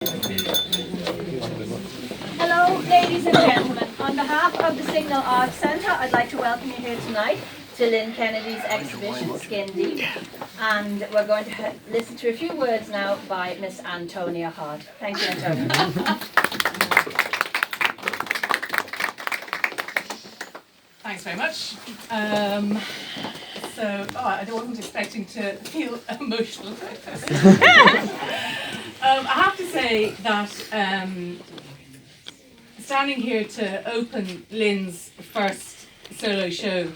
Hello, ladies and gentlemen. On behalf of the Signal Arts Centre, I'd like to welcome you here tonight to Lynn Kennedy's exhibition, Skin Deep. And we're going to listen to a few words now by Miss Antonia Hod. Thank you, Antonia. Thanks very much. I wasn't expecting to feel emotional about this. I have to say that standing here to open Lynn's first solo show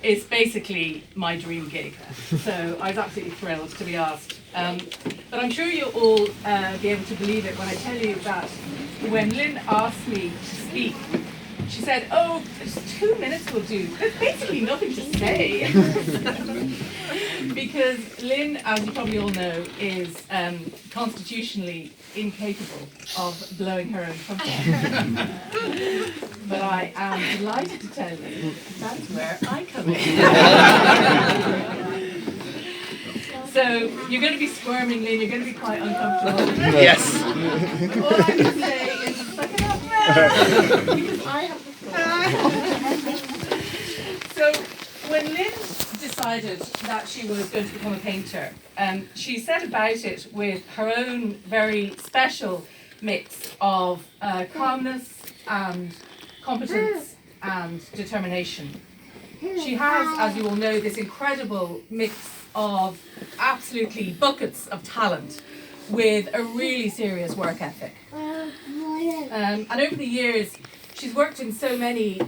is basically my dream gig. So I was absolutely thrilled to be asked. But I'm sure you'll all be able to believe it when I tell you that when Lynn asked me to speak, she said, "Oh, just 2 minutes will do." There's basically nothing to say. Because Lynn, as you probably all know, is constitutionally incapable of blowing her own trumpet. But I am delighted to tell you that's where I come in. So you're going to be squirming, Lynn, you're going to be quite uncomfortable. Yes. All I can say is suck it up. Because I have the floor. So when Lynn decided that she was going to become a painter, she set about it with her own very special mix of calmness and competence and determination. She has, as you all know, this incredible mix of absolutely buckets of talent with a really serious work ethic. And over the years, she's worked in so many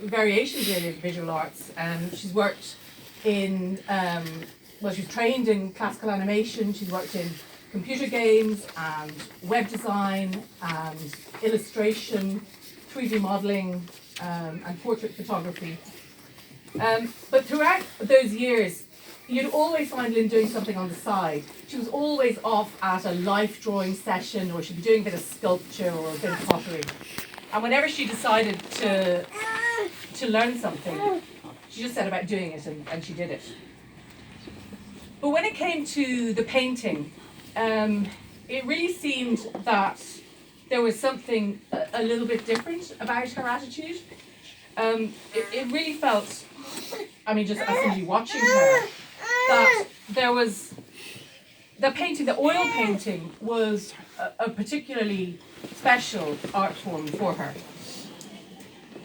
variations in visual arts. She's worked in, she's trained in classical animation, she's worked in computer games and web design and illustration, 3D modelling and portrait photography. But throughout those years, you'd always find Lynn doing something on the side. She was always off at a life drawing session, or she'd be doing a bit of sculpture or a bit of pottery. And whenever she decided to learn something, she just set about doing it, and she did it. But when it came to the painting, it really seemed that there was something a little bit different about her attitude. It really felt, just as somebody watching her, that there was the oil painting was a particularly special art form for her.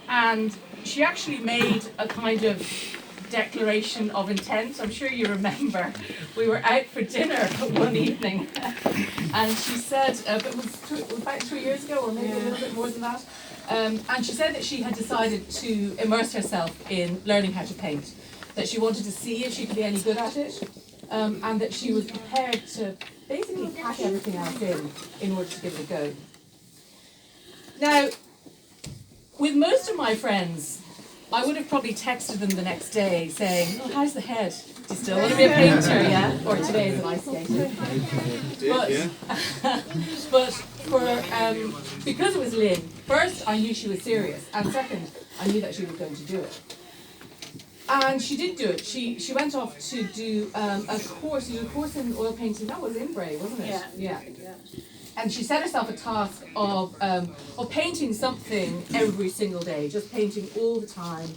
And she actually made a kind of declaration of intent. I'm sure you remember, we were out for dinner one evening, and she said, it was about 3 years ago, or maybe a little bit more than that, and she said that she had decided to immerse herself in learning how to paint, that she wanted to see if she could be any good at it, and that she was prepared to basically pack everything else in order to give it a go. Now, with most of my friends, I would have probably texted them the next day saying, "Oh, how's the head? Do you still want to be a painter, yeah? Or today is an ice skater." But because it was Lynn, first I knew she was serious, and second, I knew that she was going to do it. And she did do it. She went off to do a course in oil painting. That was in Bray, wasn't it? Yeah. And she set herself a task of painting something every single day, just painting all the time,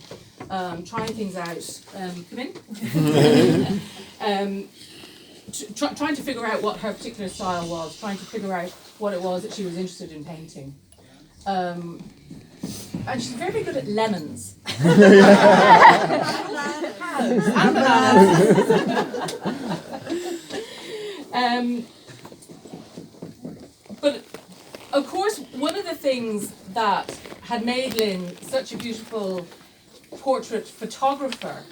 trying things out. Come in. Trying to figure out what her particular style was, trying to figure out what it was that she was interested in painting. And she's very, very good at lemons. And bananas. But of course, one of the things that had made Lynn such a beautiful portrait photographer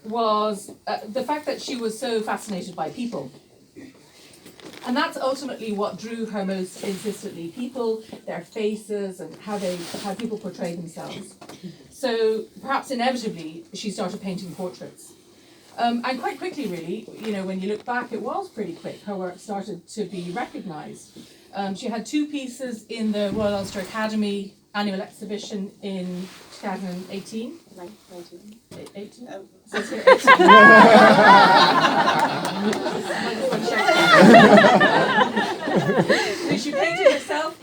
was the fact that she was so fascinated by people. And that's ultimately what drew her most insistently: people, their faces, and how people portray themselves. So perhaps inevitably, she started painting portraits. And quite quickly, really, when you look back, it was pretty quick. Her work started to be recognised. She had 2 pieces in the Royal Ulster Academy annual exhibition in 2018. 19. 18? Oh. Says here 18.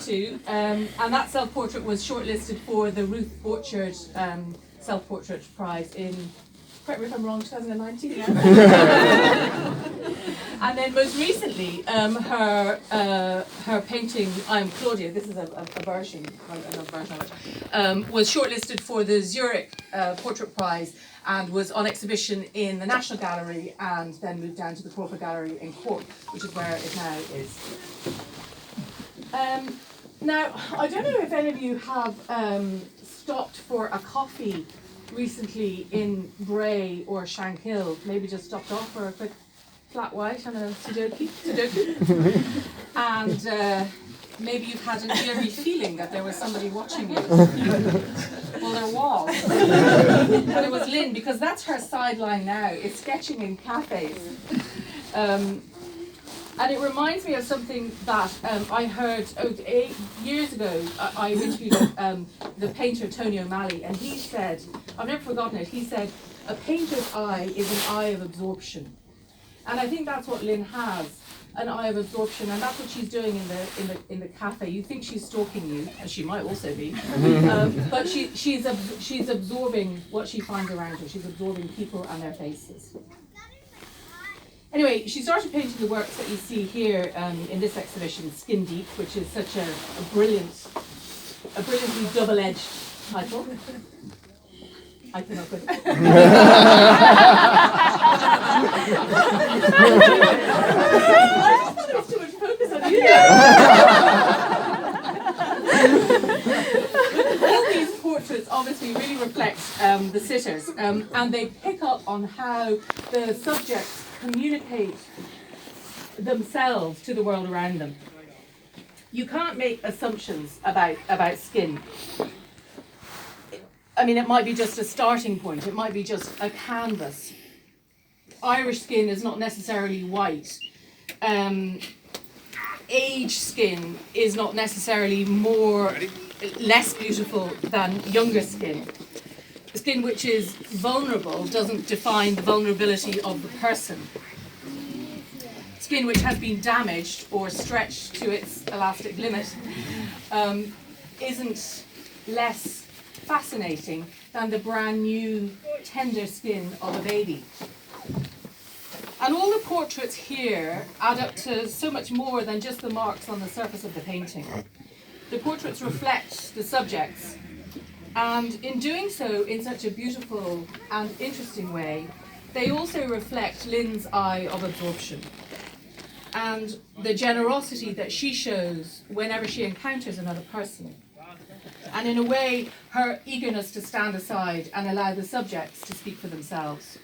to, and that self-portrait was shortlisted for the Ruth Orchard Self-Portrait Prize in, correct me if I'm wrong, 2019, yeah? And then most recently, her painting, I Am Claudia, this is a version, another version of it, was shortlisted for the Zurich Portrait Prize and was on exhibition in the National Gallery and then moved down to the Crawford Gallery in Cork, which is where it now is. Now, I don't know if any of you have stopped for a coffee recently in Bray or Shankill, maybe just stopped off for a quick flat white and a Sudoku. And maybe you've had an eerie feeling that there was somebody watching you. Well, there was. But it was Lynn, because that's her sideline now, is sketching in cafes. And it reminds me of something that I heard 8 years ago. I interviewed the painter Tony O'Malley, and he said, I've never forgotten it, he said, a painter's eye is an eye of absorption. And I think that's what Lynn has, an eye of absorption, and that's what she's doing in the cafe. You think she's stalking you, and she might also be, but she's absorbing what she finds around her. She's absorbing people and their faces. Anyway, she started painting the works that you see here in this exhibition, Skin Deep, which is such a brilliantly double-edged title. I cannot put it. I thought there was too much focus on you. All these portraits obviously really reflect the sitters, and they pick up on how the subjects communicate themselves to the world around them. You can't make assumptions about skin. I mean, it might be just a starting point, it might be just a canvas. Irish skin is not necessarily white. Aged skin is not necessarily less beautiful than younger skin. Skin which is vulnerable doesn't define the vulnerability of the person. Skin which has been damaged or stretched to its elastic limit isn't less fascinating than the brand new tender skin of a baby. And all the portraits here add up to so much more than just the marks on the surface of the painting. The portraits reflect the subjects, and in doing so in such a beautiful and interesting way, they also reflect Lynn's eye of absorption and the generosity that she shows whenever she encounters another person. And in a way, her eagerness to stand aside and allow the subjects to speak for themselves.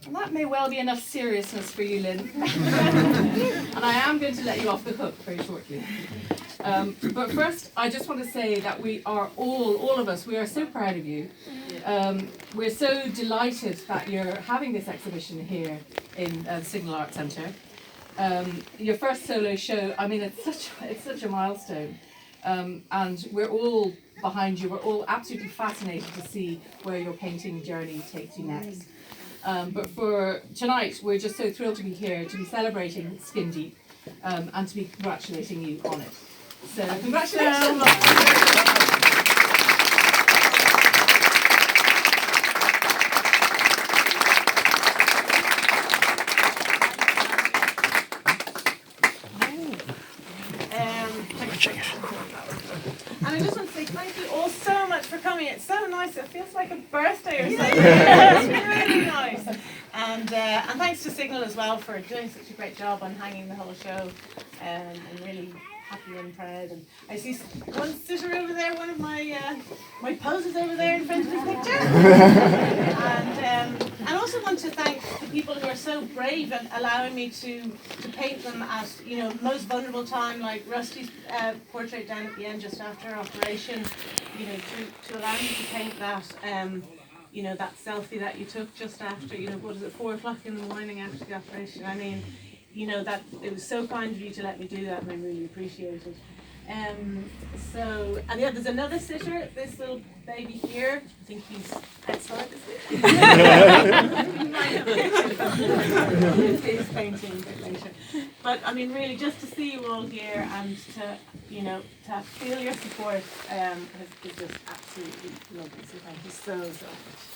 And that may well be enough seriousness for you, Lynn. And I am going to let you off the hook very shortly. But first, I just want to say that we are all of us, we are so proud of you. We're so delighted that you're having this exhibition here in the Signal Arts Centre. Your first solo show, I mean, it's such a milestone. And we're all behind you. We're all absolutely fascinated to see where your painting journey takes you next. But for tonight, we're just so thrilled to be here, to be celebrating Skin Deep, and to be congratulating you on it. So congratulations! And I just want to say thank you all so much for coming. It's so nice. It feels like a birthday or something. It's really nice. And thanks to Signal as well for doing such a great job on hanging the whole show. I'm really happy and proud. And I see one sitter over there, one of my poses over there in front of the picture. And I also want to thank the people who are so brave and allowing me to paint them at most vulnerable time, like Rusty's portrait down at the end just after her operation. To allow me to paint that. That selfie that you took just after, 4 o'clock in the morning after the operation. I mean, that it was so kind of you to let me do that, and I really appreciate it. So, and yeah, there's another sitter, this little baby here. I think he's outside, isn't he? He's painting a bit later. But I mean, really, just to see you all here and to, you know, to feel your support is just absolutely lovely. So thank you so, so much.